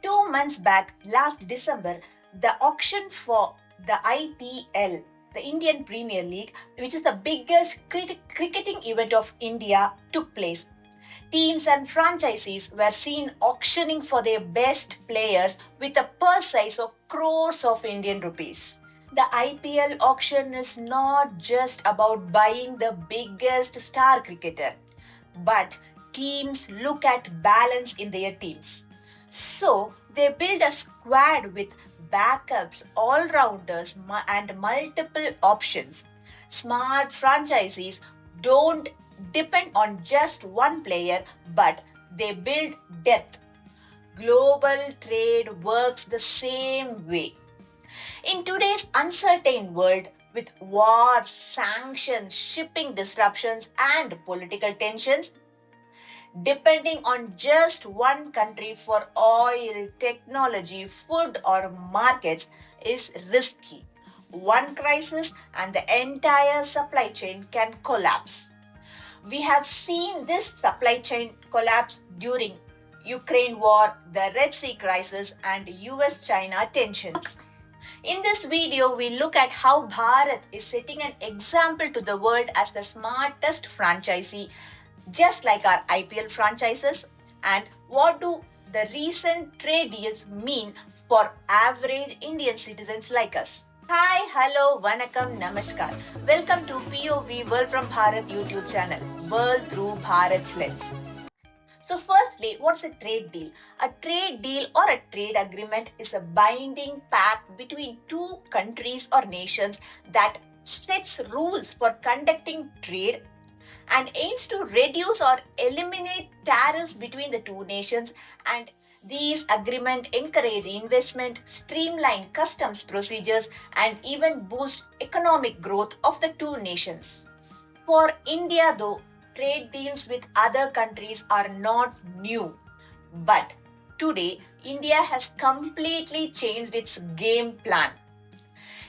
2 months back, last December, the auction for the IPL, the Indian Premier League, which is the biggest cricketing event of India, took place. Teams and franchisees were seen auctioning for their best players with a purse size of crores of Indian rupees. The IPL auction is not just about buying the biggest star cricketer, but teams look at balance in their teams. So they build a squad with backups, all rounders, and multiple options. Smart franchisees don't depend on just one player, but they build depth. Global trade works the same way. In today's uncertain world, with wars, sanctions, shipping disruptions, and political tensions, depending on just one country for oil, technology, food, or markets is risky. One crisis and the entire supply chain can collapse. We have seen this supply chain collapse during Ukraine war, the Red Sea crisis, and US-China tensions. In this video, we look at how Bharat is setting an example to the world as the smartest franchisee, just like our IPL franchises, and what do the recent trade deals mean for average Indian citizens like us. Hi, hello, vanakkam, namaskar. Welcome to POV World from Bharat YouTube channel, World Through Bharat's Lens. So firstly, what's a trade deal? A trade deal or a trade agreement is a binding pact between two countries or nations that sets rules for conducting trade and aims to reduce or eliminate tariffs between the two nations, and these agreements encourage investment, streamline customs procedures, and even boost economic growth of the two nations. For India though, trade deals with other countries are not new. But today, India has completely changed its game plan.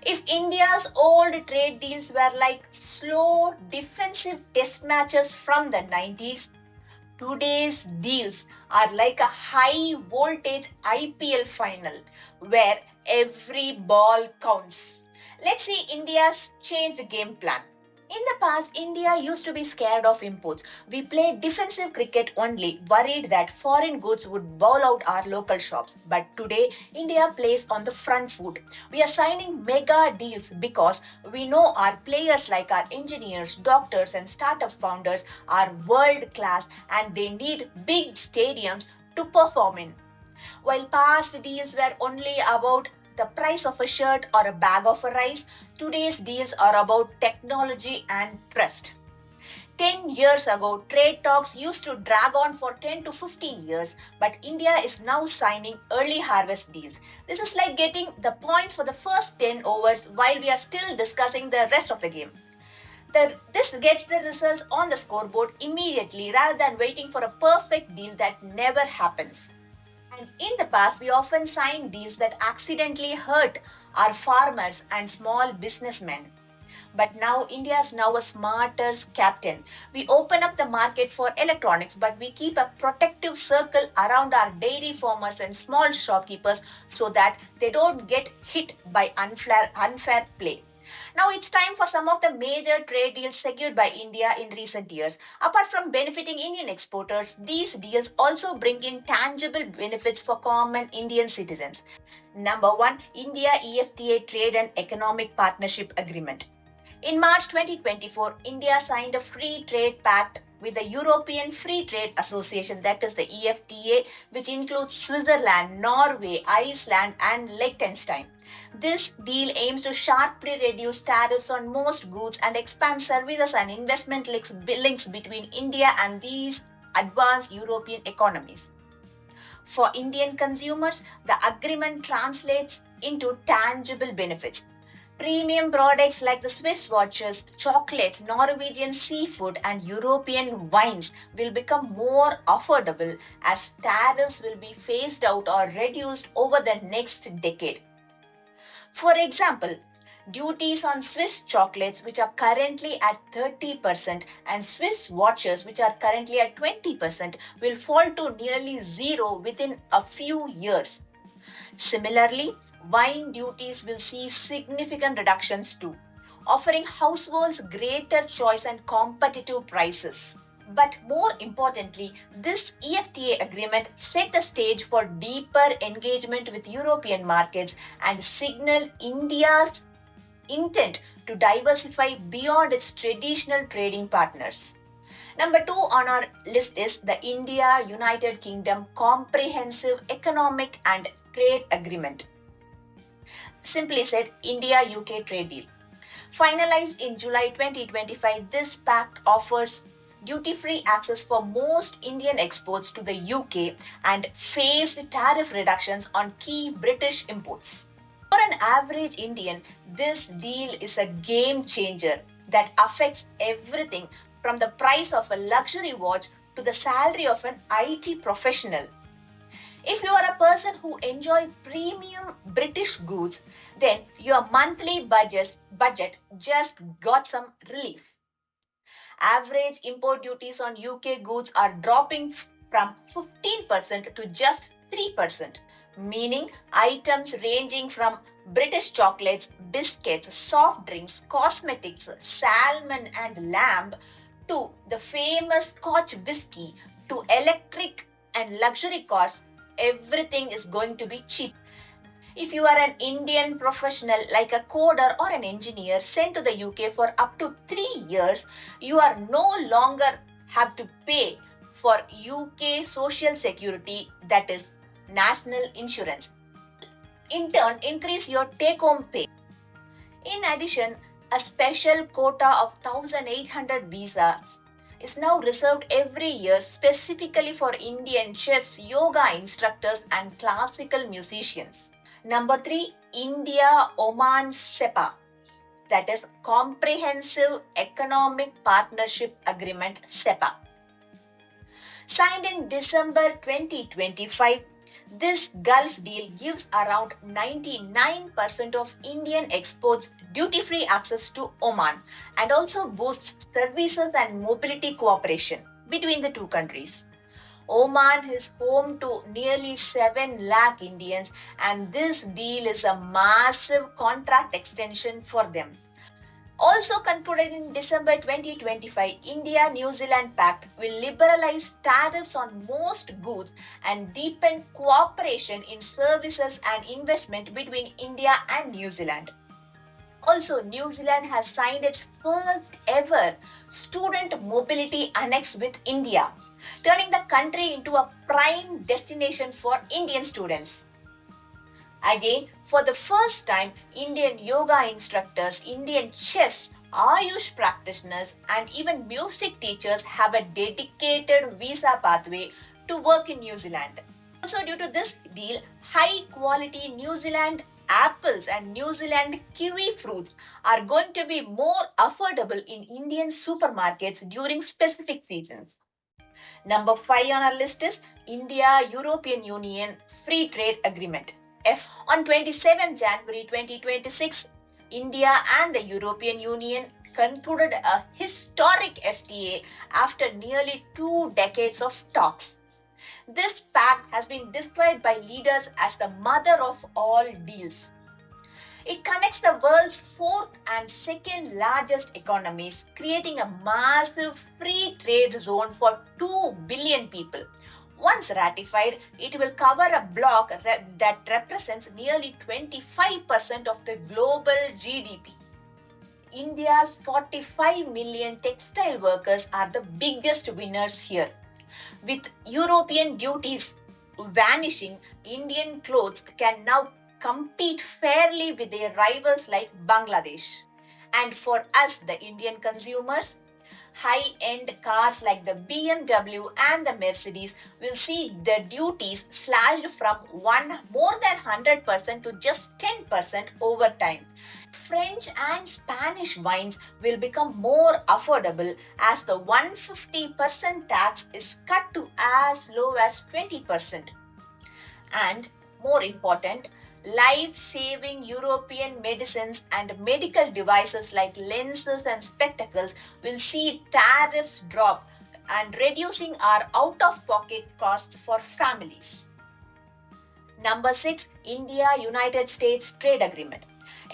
If India's old trade deals were like slow defensive test matches from the 90s, today's deals are like a high voltage IPL final where every ball counts. Let's see India's changed game plan. In the past, India used to be scared of imports. We played defensive cricket only, worried that foreign goods would bowl out our local shops. But today, India plays on the front foot. We are signing mega deals because we know our players like our engineers, doctors, and startup founders are world class and they need big stadiums to perform in. While past deals were only about the price of a shirt or a bag of rice, today's deals are about technology and trust. 10 years ago, trade talks used to drag on for 10 to 15 years, but India is now signing early harvest deals. This is like getting the points for the first 10 overs while we are still discussing the rest of the game. This gets the results on the scoreboard immediately rather than waiting for a perfect deal that never happens. And in the past, we often signed deals that accidentally hurt our farmers and small businessmen. But now India is now a smarter captain. We open up the market for electronics, but we keep a protective circle around our dairy farmers and small shopkeepers so that they don't get hit by unfair play. Now it's time for some of the major trade deals secured by India in recent years. Apart from benefiting Indian exporters, these deals also bring in tangible benefits for common Indian citizens. Number 1, India EFTA Trade and Economic Partnership Agreement. In March 2024, India signed a free trade pact with the European Free Trade Association, that is the EFTA, which includes Switzerland, Norway, Iceland, and Liechtenstein. This deal aims to sharply reduce tariffs on most goods and expand services and investment links between India and these advanced European economies. For Indian consumers, the agreement translates into tangible benefits. Premium products like the Swiss watches, chocolates, Norwegian seafood, and European wines will become more affordable as tariffs will be phased out or reduced over the next decade. For example, Duties on Swiss chocolates, which are currently at 30%, and Swiss watches, which are currently at 20%, will fall to nearly zero within a few years. Similarly, wine duties will see significant reductions too, offering households greater choice and competitive prices. But more importantly, this EFTA agreement set the stage for deeper engagement with European markets and signaled India's intent to diversify beyond its traditional trading partners. Number two on our list is the India United Kingdom Comprehensive Economic and Trade Agreement. Simply said, India UK trade deal. Finalized in July 2025, this pact offers duty-free access for most Indian exports to the UK and phased tariff reductions on key British imports. For an average Indian, this deal is a game changer that affects everything from the price of a luxury watch to the salary of an IT professional. If you are a person who enjoys premium British goods, then your monthly budget just got some relief. Average import duties on UK goods are dropping from 15% to just 3%, meaning items ranging from British chocolates, biscuits, soft drinks, cosmetics, salmon and lamb to the famous Scotch whiskey to electric and luxury cars, everything is going to be cheap. If you are an Indian professional like a coder or an engineer sent to the UK for up to 3 years, you are no longer have to pay for UK social security, that is national insurance. In turn, increase your take-home pay. In addition, a special quota of 1,800 visas is now reserved every year specifically for Indian chefs, yoga instructors, and classical musicians. Number 3, India-Oman CEPA, that is Comprehensive Economic Partnership Agreement CEPA. Signed in December 2025, this Gulf deal gives around 99% of Indian exports duty-free access to Oman and also boosts services and mobility cooperation between the two countries. Oman is home to nearly 7 lakh Indians, and this deal is a massive contract extension for them. Also concluded in December 2025, India-New Zealand Pact will liberalize tariffs on most goods and deepen cooperation in services and investment between India and New Zealand. Also, New Zealand has signed its first ever student mobility annex with India, turning the country into a prime destination for Indian students. Again, for the first time, Indian yoga instructors, Indian chefs, Ayush practitioners, and even music teachers have a dedicated visa pathway to work in New Zealand. Also, due to this deal, high quality New Zealand apples and New Zealand kiwi fruits are going to be more affordable in Indian supermarkets during specific seasons. Number 5 on our list is India-European Union Free Trade Agreement. On 27 January 2026, India and the European Union concluded a historic FTA after nearly 2 decades of talks. This pact has been described by leaders as the mother of all deals. It connects the world's fourth and second largest economies, creating a massive free trade zone for 2 billion people. Once ratified, it will cover a bloc that represents nearly 25% of the global GDP. India's 45 million textile workers are the biggest winners here. With European duties vanishing, Indian clothes can now compete fairly with their rivals like Bangladesh. And for us, the Indian consumers, high-end cars like the BMW and the Mercedes will see the duties slashed from more than 100% to just 10% over time. French and Spanish wines will become more affordable as the 150% tax is cut to as low as 20%. And more important, Life-saving European medicines and medical devices like lenses and spectacles will see tariffs drop and reducing our out-of-pocket costs for families. Number 6, India-United States Trade Agreement.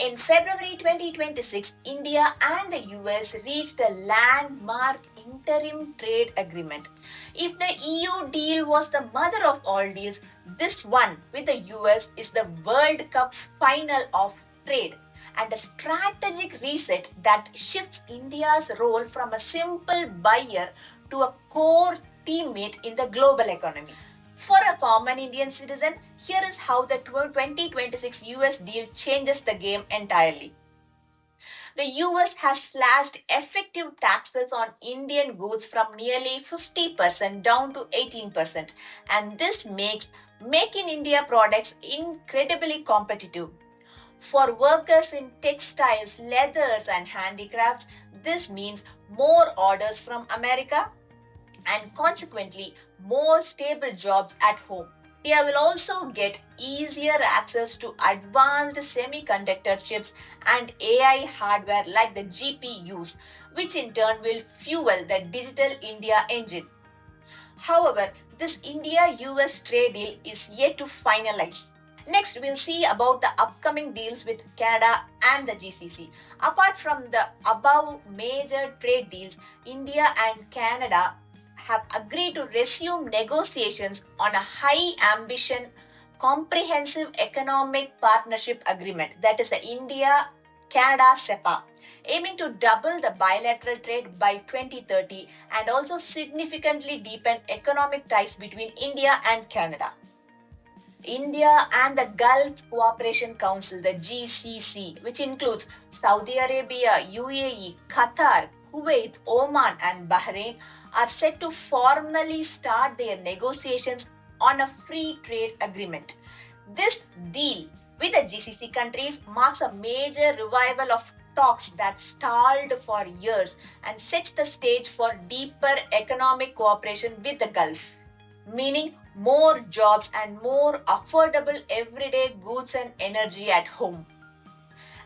In February 2026, India and the US reached a landmark interim trade agreement. If the EU deal was the mother of all deals, this one with the US is the World Cup final of trade and a strategic reset that shifts India's role from a simple buyer to a core teammate in the global economy. For a common Indian citizen, here is how the 2026 US deal changes the game entirely. The US has slashed effective taxes on Indian goods from nearly 50% down to 18%, and this makes Make in India products incredibly competitive. For workers in textiles, leathers, and handicrafts, this means more orders from America and consequently more stable jobs at home. India will also get easier access to advanced semiconductor chips and AI hardware like the GPUs, which in turn will fuel the Digital India engine. However, this India-US trade deal is yet to finalize. Next, we'll see about the upcoming deals with Canada and the GCC. Apart from the above major trade deals, India and Canada have agreed to resume negotiations on a high ambition comprehensive economic partnership agreement, that is the India Canada CEPA, aiming to double the bilateral trade by 2030 and also significantly deepen economic ties between India and Canada. India and the Gulf Cooperation Council, the GCC, which includes Saudi Arabia, UAE, Qatar, Kuwait, Oman, and Bahrain, are set to formally start their negotiations on a free trade agreement. This deal with the GCC countries marks a major revival of talks that stalled for years and sets the stage for deeper economic cooperation with the Gulf, meaning more jobs and more affordable everyday goods and energy at home.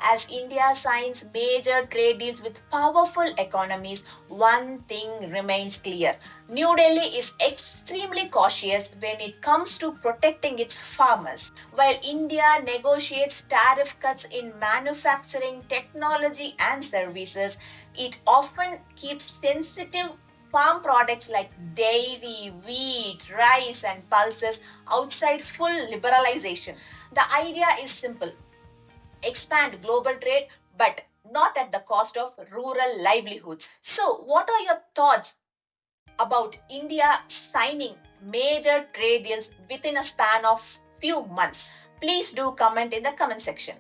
As India signs major trade deals with powerful economies, one thing remains clear. New Delhi is extremely cautious when it comes to protecting its farmers. While India negotiates tariff cuts in manufacturing, technology, and services, it often keeps sensitive farm products like dairy, wheat, rice, and pulses outside full liberalization. The idea is simple: expand global trade, but not at the cost of rural livelihoods. So, what are your thoughts about India signing major trade deals within a span of few months? Please do comment in the comment section.